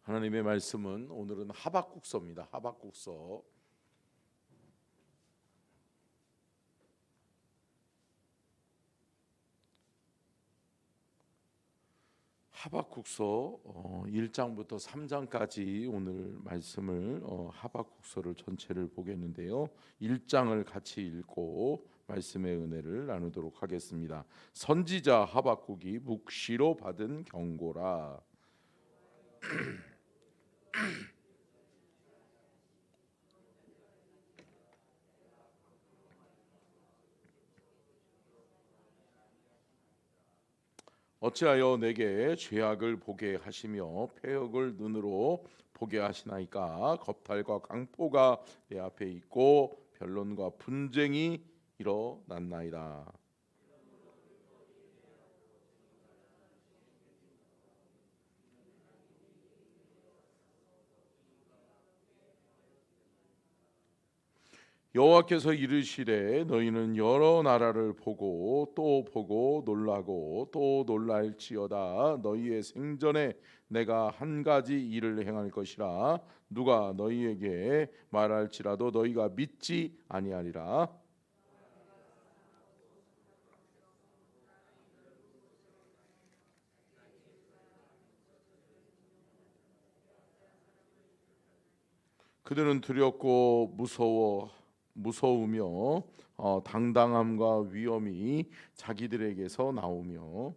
하나님의 말씀은 오늘은 하박국서입니다. 하박국서. 하박국서 1장부터 3장까지 오늘 말씀을 하박국서를 전체를 보겠는데요. 1장을 같이 읽고 말씀의 은혜를 나누도록 하겠습니다. 선지자 하박국이 묵시로 받은 경고라. 어찌하여 내게 죄악을 보게 하시며 패역을 눈으로 보게 하시나이까. 겁탈과 강포가 내 앞에 있고 변론과 분쟁이 일어났나이다. 여호와께서 이르시되 너희는 여러 나라를 보고 또 보고 놀라고 또 놀랄지어다. 너희의 생전에 내가 한 가지 일을 행할 것이라. 누가 너희에게 말할지라도 너희가 믿지 아니하리라. 그들은 두렵고 무서우며 당당함과 위엄이 자기들에게서 나오며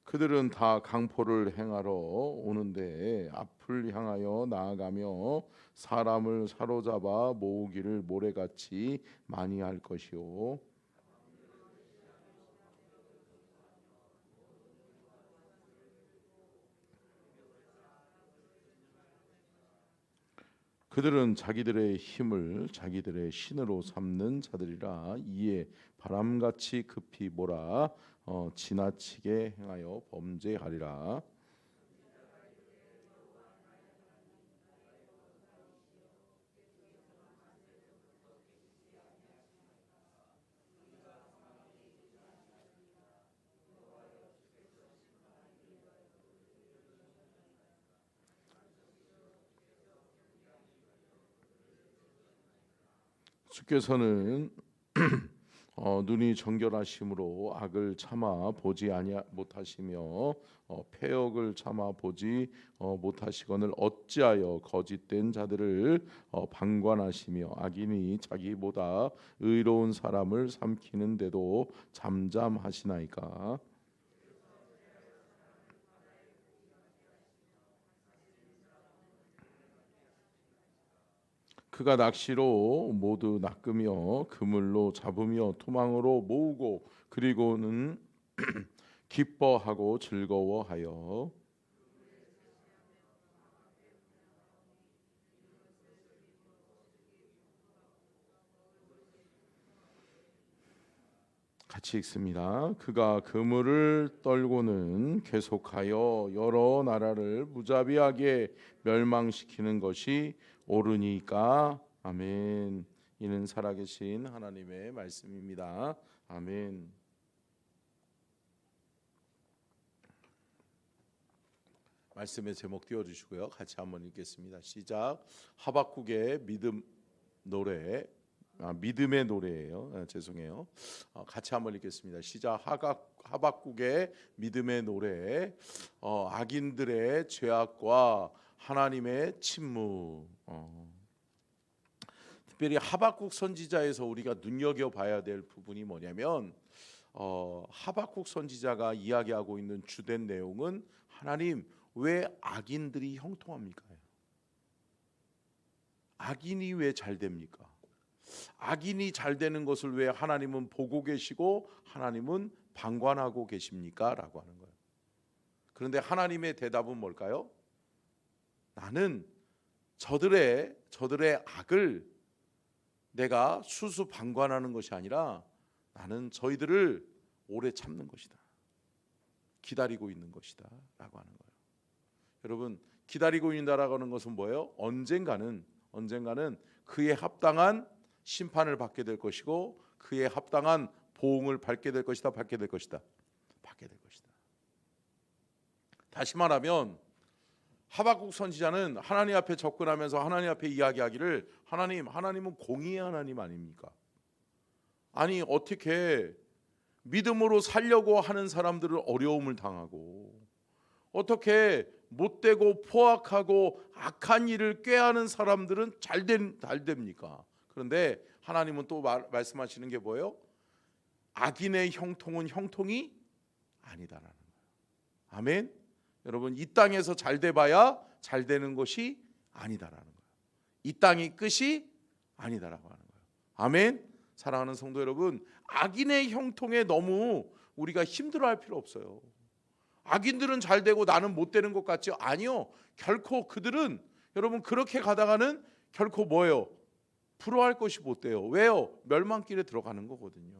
그들은 다 강포를 행하러 오는데 앞을 향하여 나아가며 사람을 사로잡아 모으기를 모래같이 많이 할 것이요. 그들은 자기들의 힘을 자기들의 신으로 삼는 자들이라. 이에 바람같이 급히 몰아 지나치게 행하여 범죄하리라. 주께서는 눈이 정결하심으로 악을 참아 보지 못하시며 패역을 참아 보지 못하시거늘 어찌하여 거짓된 자들을 방관하시며 악인이 자기보다 의로운 사람을 삼키는데도 잠잠하시나이까. 그가 낚시로 모두 낚으며 그물로 잡으며 토망으로 모으고 그리고는 기뻐하고 즐거워하여 같이 읽습니다. 그가 그물을 떨고는 계속하여 여러 나라를 무자비하게 멸망시키는 것이 옳으니까. 아멘. 이는 살아계신 하나님의 말씀입니다. 아멘. 말씀의 제목 띄워주시고요. 같이 한번 읽겠습니다. 시작. 하박국의 믿음 노래. 믿음의 노래예요. 죄송해요. 같이 한번 읽겠습니다. 시작. 하박국의 믿음의 노래. 악인들의 죄악과 하나님의 침묵. 특별히 하박국 선지자에서 우리가 눈여겨봐야 될 부분이 뭐냐면 하박국 선지자가 이야기하고 있는 주된 내용은 하나님 왜 악인들이 형통합니까? 악인이 왜 잘 됩니까? 악인이 잘 되는 것을 왜 하나님은 보고 계시고 하나님은 방관하고 계십니까? 라고 하는 거예요. 그런데 하나님의 대답은 뭘까요? 나는 저들의 악을 내가 수수방관하는 것이 아니라 나는 저희들을 오래 참는 것이다. 기다리고 있는 것이다 라고 하는 거예요. 여러분, 기다리고 있다라고 하는 것은 뭐예요? 언젠가는 그에 합당한 심판을 받게 될 것이고 그에 합당한 보응을 받게 될 것이다. 받게 될 것이다. 다시 말하면 하박국 선지자는 하나님 앞에 접근하면서 하나님 앞에 이야기하기를 하나님은 공의의 하나님 아닙니까? 아니 어떻게 믿음으로 살려고 하는 사람들은 어려움을 당하고 어떻게 못되고 포악하고 악한 일을 꾀하는 사람들은 잘 됩니까? 그런데 하나님은 또 말씀하시는 게 뭐예요? 악인의 형통은 형통이 아니다라는 거예요. 아멘. 여러분 이 땅에서 잘 돼봐야 잘 되는 것이 아니다라는 거예요. 이 땅이 끝이 아니다라고 하는 거예요. 아멘. 사랑하는 성도 여러분, 악인의 형통에 너무 우리가 힘들어할 필요 없어요. 악인들은 잘 되고 나는 못 되는 것 같죠? 아니요. 결코 그들은 여러분 그렇게 가다가는 결코 뭐예요? 부러워할 것이 못 돼요. 왜요? 멸망길에 들어가는 거거든요.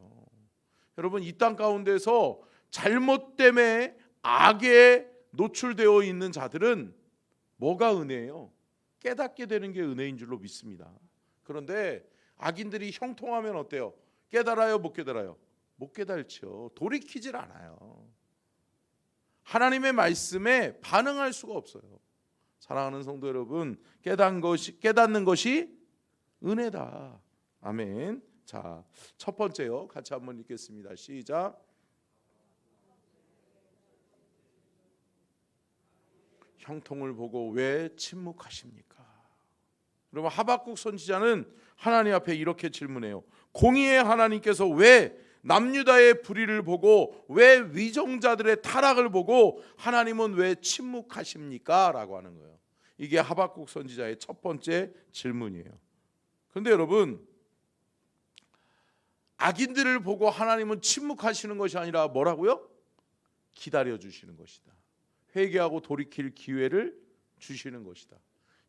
여러분 이 땅 가운데서 잘못됨에 악에 노출되어 있는 자들은 뭐가 은혜예요? 깨닫게 되는 게 은혜인 줄로 믿습니다. 그런데 악인들이 형통하면 어때요? 깨달아요? 못 깨달아요? 못 깨달죠. 돌이키질 않아요. 하나님의 말씀에 반응할 수가 없어요. 사랑하는 성도 여러분, 깨닫는 것이 은혜다. 아멘. 자, 첫 번째요. 같이 한번 읽겠습니다. 시작. 형통을 보고 왜 침묵하십니까? 여러분 하박국 선지자는 하나님 앞에 이렇게 질문해요. 공의의 하나님께서 왜 남유다의 불의를 보고 왜 위정자들의 타락을 보고 하나님은 왜 침묵하십니까? 라고 하는 거예요. 이게 하박국 선지자의 첫 번째 질문이에요. 그런데 여러분 악인들을 보고 하나님은 침묵하시는 것이 아니라 뭐라고요? 기다려주시는 것이다. 회개하고 돌이킬 기회를 주시는 것이다.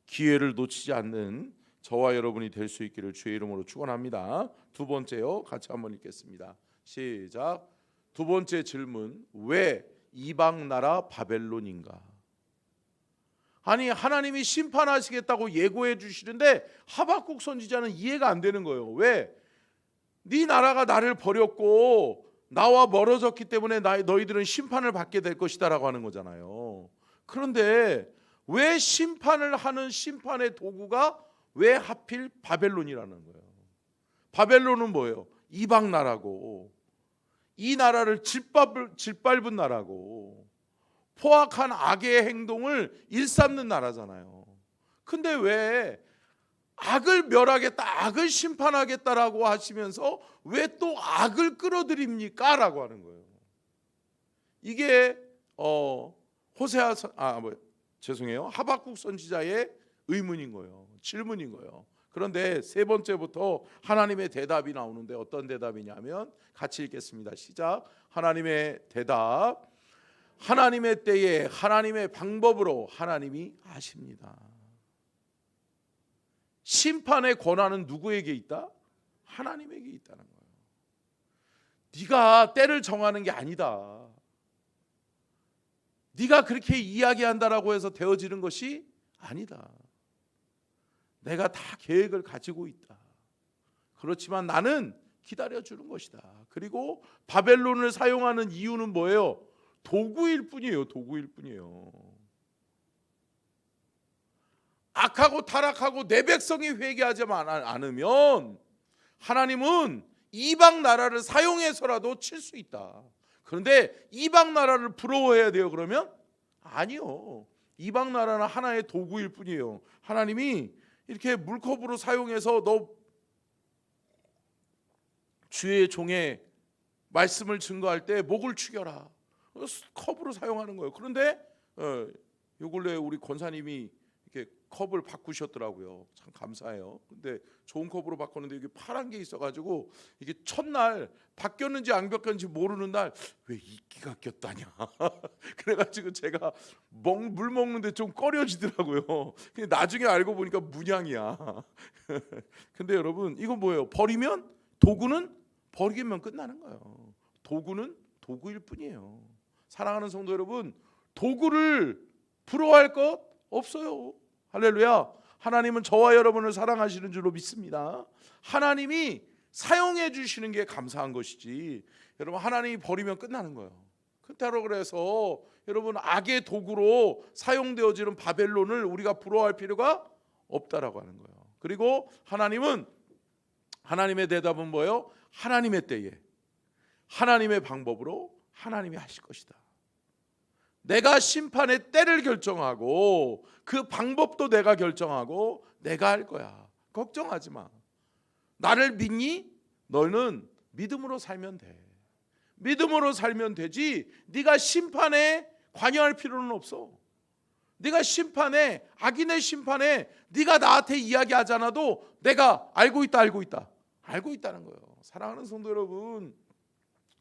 기회를 놓치지 않는 저와 여러분이 될 수 있기를 주의 이름으로 축원합니다. 두 번째요. 같이 한번 읽겠습니다. 시작. 두 번째 질문. 왜 이방 나라 바벨론인가? 아니 하나님이 심판하시겠다고 예고해 주시는데 하박국 선지자는 이해가 안 되는 거예요. 왜? 네 나라가 나를 버렸고 나와 멀어졌기 때문에 너희들은 심판을 받게 될 것이다 라고 하는 거잖아요. 그런데 왜 심판을 하는 심판의 도구가 왜 하필 바벨론이라는 거예요. 바벨론은 뭐예요? 이방 나라고 이 나라를 짓밟은 나라고 포악한 악의 행동을 일삼는 나라잖아요. 근데 왜 악을 멸하겠다, 악을 심판하겠다라고 하시면서 왜 또 악을 끌어들입니까? 라고 하는 거예요. 이게 하박국 선지자의 의문인 거예요. 질문인 거예요. 그런데 세 번째부터 하나님의 대답이 나오는데 어떤 대답이냐면 같이 읽겠습니다. 시작. 하나님의 대답. 하나님의 때에 하나님의 방법으로 하나님이 아십니다. 심판의 권한은 누구에게 있다? 하나님에게 있다는 거예요. 네가 때를 정하는 게 아니다. 네가 그렇게 이야기한다라고 해서 되어지는 것이 아니다. 내가 다 계획을 가지고 있다. 그렇지만 나는 기다려주는 것이다. 그리고 바벨론을 사용하는 이유는 뭐예요? 도구일 뿐이에요. 도구일 뿐이에요. 악하고 타락하고 내 백성이 회개하지 않으면 하나님은 이방 나라를 사용해서라도 칠 수 있다. 그런데 이방 나라를 부러워해야 돼요. 그러면 아니요. 이방 나라는 하나의 도구일 뿐이에요. 하나님이 이렇게 물컵으로 사용해서 너 주의 종의 말씀을 증거할 때 목을 축여라. 컵으로 사용하는 거예요. 그런데 요 근래 우리 권사님이 이렇게 컵을 바꾸셨더라고요. 참 감사해요. 근데 좋은 컵으로 바꿨는데 이게 파란 게 있어가지고 이게 첫날 바뀌었는지 안 바뀌었는지 모르는 날 왜 이끼가 꼈다냐. 그래가지고 제가 물 먹는데 좀 꺼려지더라고요. 근데 나중에 알고 보니까 문양이야. 근데 여러분 이거 뭐예요? 버리면 도구는 버리면 끝나는 거예요. 도구는 도구일 뿐이에요. 사랑하는 성도 여러분, 도구를 부러워할 것 없어요. 할렐루야. 하나님은 저와 여러분을 사랑하시는 줄로 믿습니다. 하나님이 사용해 주시는 게 감사한 것이지, 여러분 하나님이 버리면 끝나는 거예요. 그렇다고 그래서 여러분 악의 도구로 사용되어지는 바벨론을 우리가 부러워할 필요가 없다라고 하는 거예요. 그리고 하나님의 대답은 뭐예요? 하나님의 때에 하나님의 방법으로 하나님이 하실 것이다. 내가 심판의 때를 결정하고 그 방법도 내가 결정하고 내가 할 거야. 걱정하지 마. 나를 믿니? 너는 믿음으로 살면 돼. 믿음으로 살면 되지, 네가 심판에 관여할 필요는 없어. 네가 심판에, 악인의 심판에 네가 나한테 이야기하지 않아도 내가 알고 있다는 거예요. 사랑하는 성도 여러분,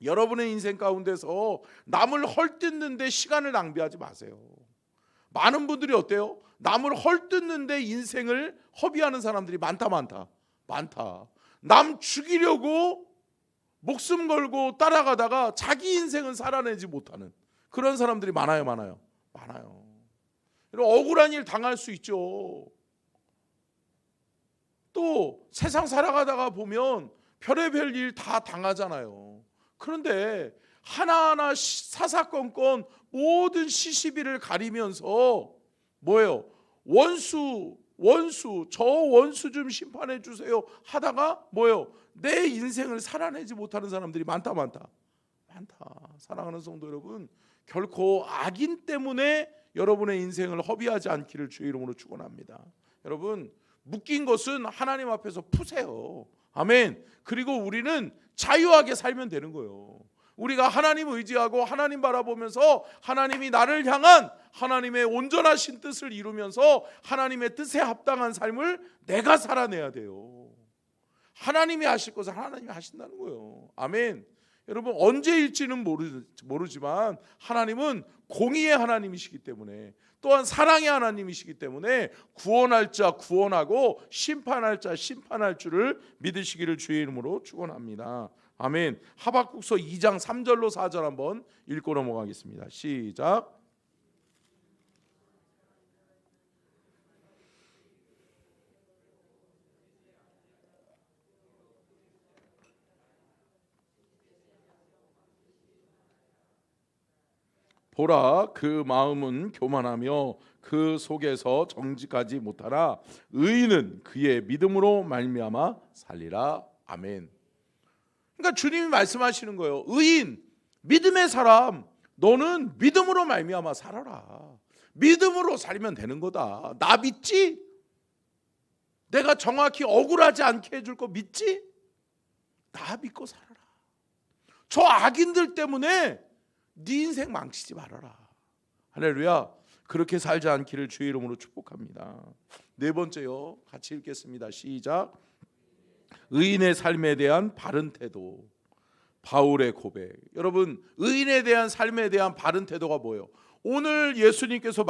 여러분의 인생 가운데서 남을 헐뜯는데 시간을 낭비하지 마세요. 많은 분들이 어때요? 남을 헐뜯는데 인생을 허비하는 사람들이 많다. 남 죽이려고 목숨 걸고 따라가다가 자기 인생은 살아내지 못하는 그런 사람들이 많아요. 여러분, 억울한 일 당할 수 있죠. 또 세상 살아가다가 보면 별의별 일 다 당하잖아요. 그런데 하나하나 사사건건 모든 시시비를 가리면서 뭐예요? 원수 저 원수 좀 심판해 주세요 하다가 뭐예요? 내 인생을 살아내지 못하는 사람들이 많다. 사랑하는 성도 여러분, 결코 악인 때문에 여러분의 인생을 허비하지 않기를 주의 이름으로 축원합니다. 여러분, 묶인 것은 하나님 앞에서 푸세요. 아멘. 그리고 우리는 자유하게 살면 되는 거예요. 우리가 하나님 의지하고 하나님 바라보면서 하나님이 나를 향한 하나님의 온전하신 뜻을 이루면서 하나님의 뜻에 합당한 삶을 내가 살아내야 돼요. 하나님이 하실 것을 하나님이 하신다는 거예요. 아멘. 여러분, 언제일지는 모르지만 하나님은 공의의 하나님이시기 때문에, 또한 사랑의 하나님이시기 때문에 구원할 자 구원하고 심판할 자 심판할 줄을 믿으시기를 주의 이름으로 축원합니다. 아멘. 하박국서 2장 3절로 4절 한번 읽고 넘어가겠습니다. 시작. 보라, 그 마음은 교만하며 그 속에서 정직하지 못하나 의인은 그의 믿음으로 말미암아 살리라. 아멘. 그러니까 주님이 말씀하시는 거예요. 의인, 믿음의 사람, 너는 믿음으로 말미암아 살아라. 믿음으로 살면 되는 거다. 나 믿지? 내가 정확히 억울하지 않게 해줄 거 믿지? 나 믿고 살아라. 저 악인들 때문에 네 인생 망치지 말아라. 할렐루야. 그렇게 살지 않기를 주의 이름으로 축복합니다. 네 번째요, 같이 읽겠습니다. 시작. 의인의 삶에 대한 바른 태도. 바울의 고백. 여러분, 의인에 대한 삶에 대한 바른 태도가 뭐예요? 오늘 예수님께서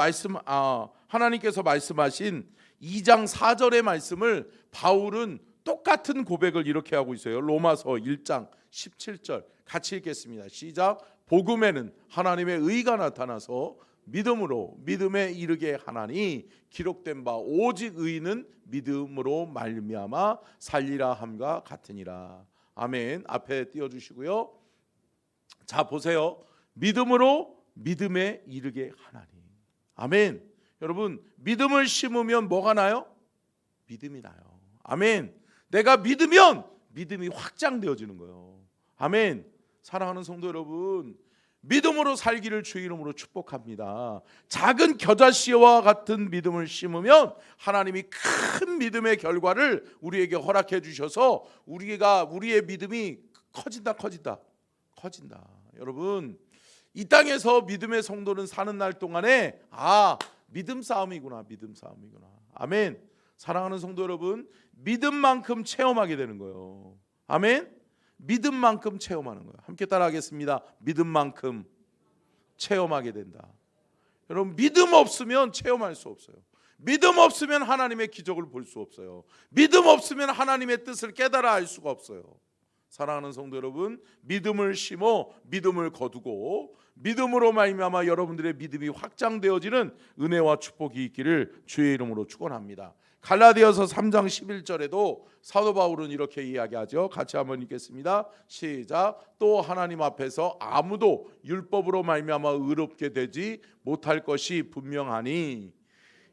하나님께서 말씀하신 2장 4절의 말씀을 바울은 똑같은 고백을 이렇게 하고 있어요. 로마서 1장 17절 같이 읽겠습니다. 시작. 복음에는 하나님의 의가 나타나서 믿음으로 믿음에 이르게 하나니 기록된 바 오직 의인은 믿음으로 말미암아 살리라 함과 같으니라. 아멘. 앞에 띄워주시고요. 자, 보세요. 믿음으로 믿음에 이르게 하나니. 아멘. 여러분, 믿음을 심으면 뭐가 나요? 믿음이 나요. 아멘. 내가 믿으면 믿음이 확장되어지는 거예요. 아멘. 사랑하는 성도 여러분, 믿음으로 살기를 주의 이름으로 축복합니다. 작은 겨자씨와 같은 믿음을 심으면 하나님이 큰 믿음의 결과를 우리에게 허락해 주셔서 우리의 믿음이 커진다. 여러분, 이 땅에서 믿음의 성도는 사는 날 동안에 믿음 싸움이구나. 아멘. 사랑하는 성도 여러분, 믿음만큼 체험하게 되는 거예요. 아멘. 믿음만큼 체험하는 거예요. 함께 따라하겠습니다. 믿음만큼 체험하게 된다. 여러분, 믿음 없으면 체험할 수 없어요. 믿음 없으면 하나님의 기적을 볼 수 없어요. 믿음 없으면 하나님의 뜻을 깨달아 알 수가 없어요. 사랑하는 성도 여러분, 믿음을 심어 믿음을 거두고 믿음으로 말미암아 여러분들의 믿음이 확장되어지는 은혜와 축복이 있기를 주의 이름으로 축원합니다. 갈라디아서 3장 11절에도 사도 바울은 이렇게 이야기하죠. 같이 한번 읽겠습니다. 시작. 또 하나님 앞에서 아무도 율법으로 말미암아 의롭게 되지 못할 것이 분명하니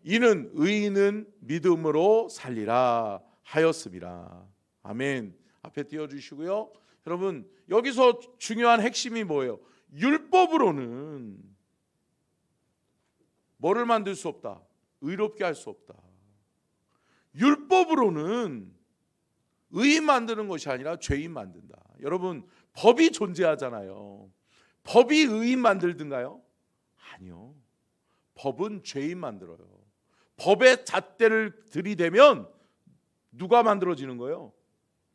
이는 의인은 믿음으로 살리라 하였습니다. 아멘. 앞에 띄워주시고요. 여러분, 여기서 중요한 핵심이 뭐예요? 율법으로는 뭐를 만들 수 없다? 의롭게 할 수 없다. 율법으로는 의인 만드는 것이 아니라 죄인 만든다. 여러분, 법이 존재하잖아요. 법이 의인 만들든가요? 아니요. 법은 죄인 만들어요. 법의 잣대를 들이대면 누가 만들어지는 거예요?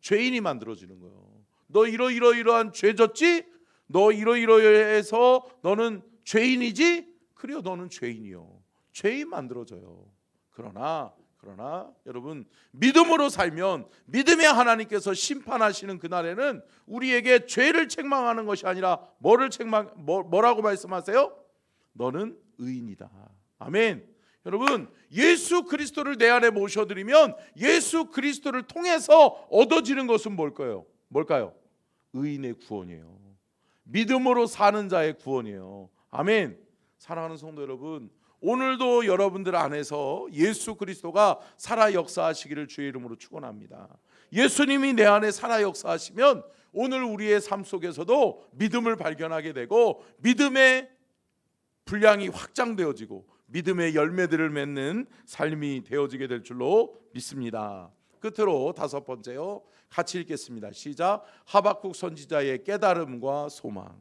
죄인이 만들어지는 거예요. 너 이러이러한 죄 졌지? 너 이러이러해서 너는 죄인이지? 그래요, 너는 죄인이요. 죄인 만들어져요. 그러나 여러분, 믿음으로 살면 믿음의 하나님께서 심판하시는 그날에는 우리에게 죄를 책망하는 것이 아니라 뭐라고 말씀하세요? 너는 의인이다. 아멘. 여러분, 예수 그리스도를 내 안에 모셔드리면 예수 그리스도를 통해서 얻어지는 것은 뭘까요? 의인의 구원이에요. 믿음으로 사는 자의 구원이에요. 아멘. 사랑하는 성도 여러분, 오늘도 여러분들 안에서 예수 그리스도가 살아 역사하시기를 주의 이름으로 축원합니다. 예수님이 내 안에 살아 역사하시면 오늘 우리의 삶 속에서도 믿음을 발견하게 되고 믿음의 분량이 확장되어지고 믿음의 열매들을 맺는 삶이 되어지게 될 줄로 믿습니다. 끝으로 다섯 번째요. 같이 읽겠습니다. 시작. 하박국 선지자의 깨달음과 소망.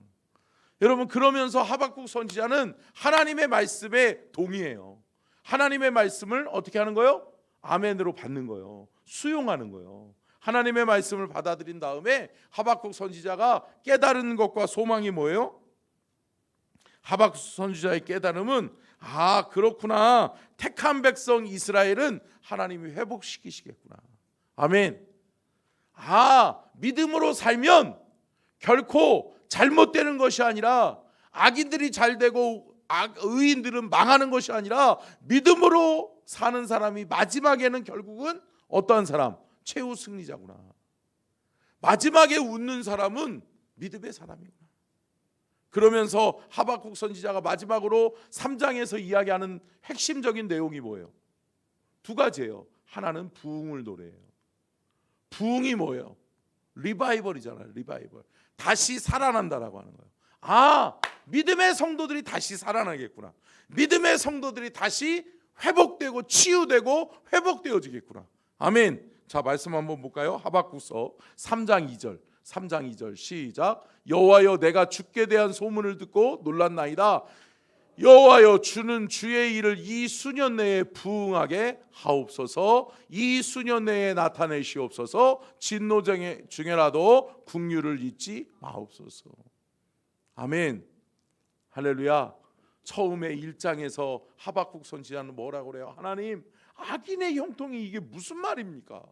여러분, 그러면서 하박국 선지자는 하나님의 말씀에 동의해요. 하나님의 말씀을 어떻게 하는 거예요? 아멘으로 받는 거예요. 수용하는 거예요. 하나님의 말씀을 받아들인 다음에 하박국 선지자가 깨달은 것과 소망이 뭐예요? 하박국 선지자의 깨달음은 그렇구나. 택한 백성 이스라엘은 하나님이 회복시키시겠구나. 아멘. 믿음으로 살면 결코 잘못되는 것이 아니라 악인들이 잘 되고 의인들은 망하는 것이 아니라 믿음으로 사는 사람이 마지막에는 결국은 어떠한 사람? 최후 승리자구나. 마지막에 웃는 사람은 믿음의 사람이구나. 그러면서 하박국 선지자가 마지막으로 3장에서 이야기하는 핵심적인 내용이 뭐예요? 두 가지예요. 하나는 부흥을 노래해요. 부흥이 뭐예요? 리바이벌이잖아요. 리바이벌. 다시 살아난다라고 하는 거예요. 믿음의 성도들이 다시 살아나겠구나. 믿음의 성도들이 다시 회복되고 치유되고 회복되어지겠구나. 아멘. 자, 말씀 한번 볼까요? 하박국서 3장 2절 시작. 여호와여, 내가 주께 대한 소문을 듣고 놀랐나이다. 여호와여, 주는 주의 일을 이 수년 내에 부응하게 하옵소서. 이 수년 내에 나타내시옵소서. 진노 중에라도 긍휼을 잊지 마옵소서. 아멘. 할렐루야. 처음에 1장에서 하박국 선지자는 뭐라고 그래요? 하나님, 악인의 형통이 이게 무슨 말입니까?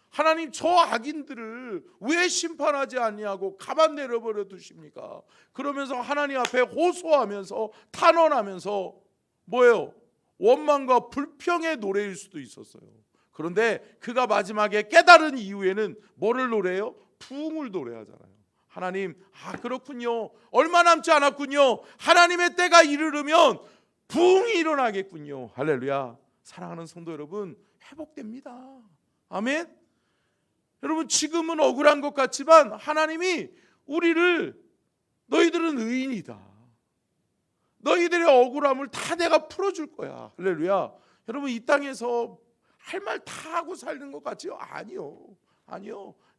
하나님, 저 악인들을 왜 심판하지 않냐고 가만 내려버려 두십니까? 그러면서 하나님 앞에 호소하면서 탄원하면서 뭐예요? 원망과 불평의 노래일 수도 있었어요. 그런데 그가 마지막에 깨달은 이후에는 뭐를 노래해요? 부흥을 노래하잖아요. 하나님, 그렇군요. 얼마 남지 않았군요. 하나님의 때가 이르르면 부흥이 일어나겠군요. 할렐루야. 사랑하는 성도 여러분, 회복됩니다. 아멘. 여러분, 지금은 억울한 것 같지만 하나님이 우리를 너희들은 의인이다. 너희들의 억울함을 다 내가 풀어줄 거야. 할렐루야. 여러분, 이 땅에서 할 말 다 하고 사는 것 같지요? 아니요.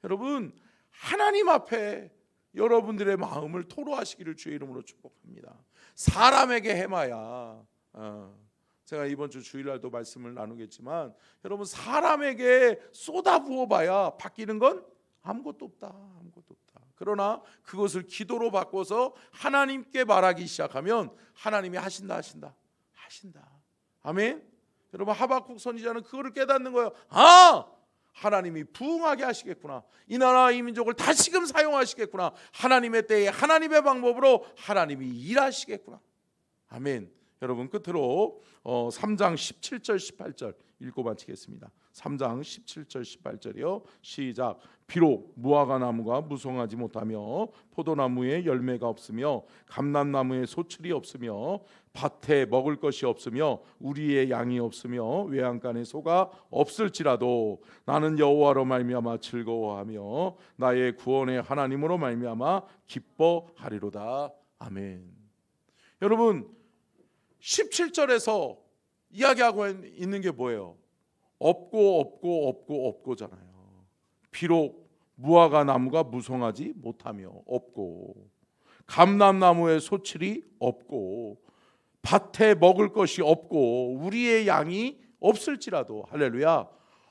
여러분, 하나님 앞에 여러분들의 마음을 토로하시기를 주의 이름으로 축복합니다. 사람에게 해마야. 제가 이번 주 주일날도 말씀을 나누겠지만 여러분, 사람에게 쏟아부어봐야 바뀌는 건 아무것도 없다. 그러나 그것을 기도로 바꿔서 하나님께 말하기 시작하면 하나님이 하신다. 아멘. 여러분, 하박국 선지자는 그거를 깨닫는 거예요. 하나님이 부흥하게 하시겠구나. 이 나라 이 민족을 다시금 사용하시겠구나. 하나님의 때에 하나님의 방법으로 하나님이 일하시겠구나. 아멘. 여러분 끝으로 3장 17절 18절 읽고 마치겠습니다. 3장 17절 18절이요. 시작. 비록 무화과 나무가 무성하지 못하며 포도나무에 열매가 없으며 감람나무에 소출이 없으며 밭에 먹을 것이 없으며 우리의 양이 없으며 외양간에 소가 없을지라도 나는 여호와로 말미암아 즐거워하며 나의 구원의 하나님으로 말미암아 기뻐하리로다. 아멘. 여러분 17절에서 이야기하고 있는 게 뭐예요? 없고잖아요. 비록 무화과 나무가 무성하지 못하며 없고 감람나무에 소출이 없고 밭에 먹을 것이 없고 우리의 양이 없을지라도 할렐루야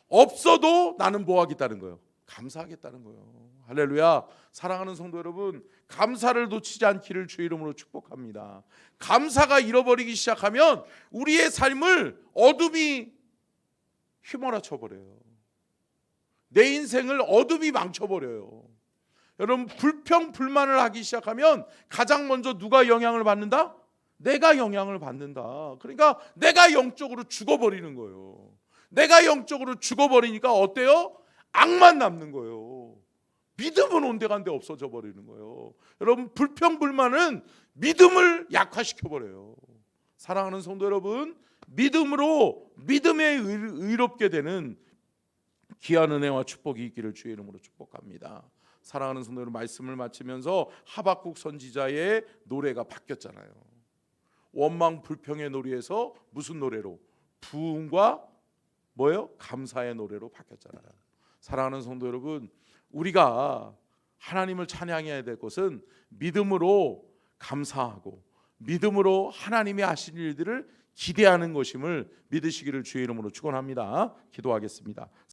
없어도 나는 뭐 하겠다는 거예요? 감사하겠다는 거예요. 할렐루야. 사랑하는 성도 여러분, 감사를 놓치지 않기를 주의 이름으로 축복합니다. 감사가 잃어버리기 시작하면 우리의 삶을 어둠이 휘몰아쳐 버려요. 내 인생을 어둠이 망쳐버려요. 여러분 불평불만을 하기 시작하면 가장 먼저 누가 영향을 받는다? 내가 영향을 받는다. 그러니까 내가 영적으로 죽어버리는 거예요. 내가 영적으로 죽어버리니까 어때요? 악만 남는 거예요. 믿음은 온데간데 없어져 버리는 거예요. 여러분 불평불만은 믿음을 약화시켜버려요. 사랑하는 성도 여러분, 믿음으로 믿음에 의롭게 되는 귀한 은혜와 축복이 있기를 주의 이름으로 축복합니다. 사랑하는 성도 여러분, 말씀을 마치면서 하박국 선지자의 노래가 바뀌었잖아요. 원망 불평의 노래에서 무슨 노래로? 부흥과 뭐예요? 감사의 노래로 바뀌었잖아요. 사랑하는 성도 여러분, 우리가 하나님을 찬양해야 될 것은 믿음으로 감사하고 믿음으로 하나님이 하신 일들을 기대하는 것임을 믿으시기를 주의 이름으로 축원합니다. 기도하겠습니다.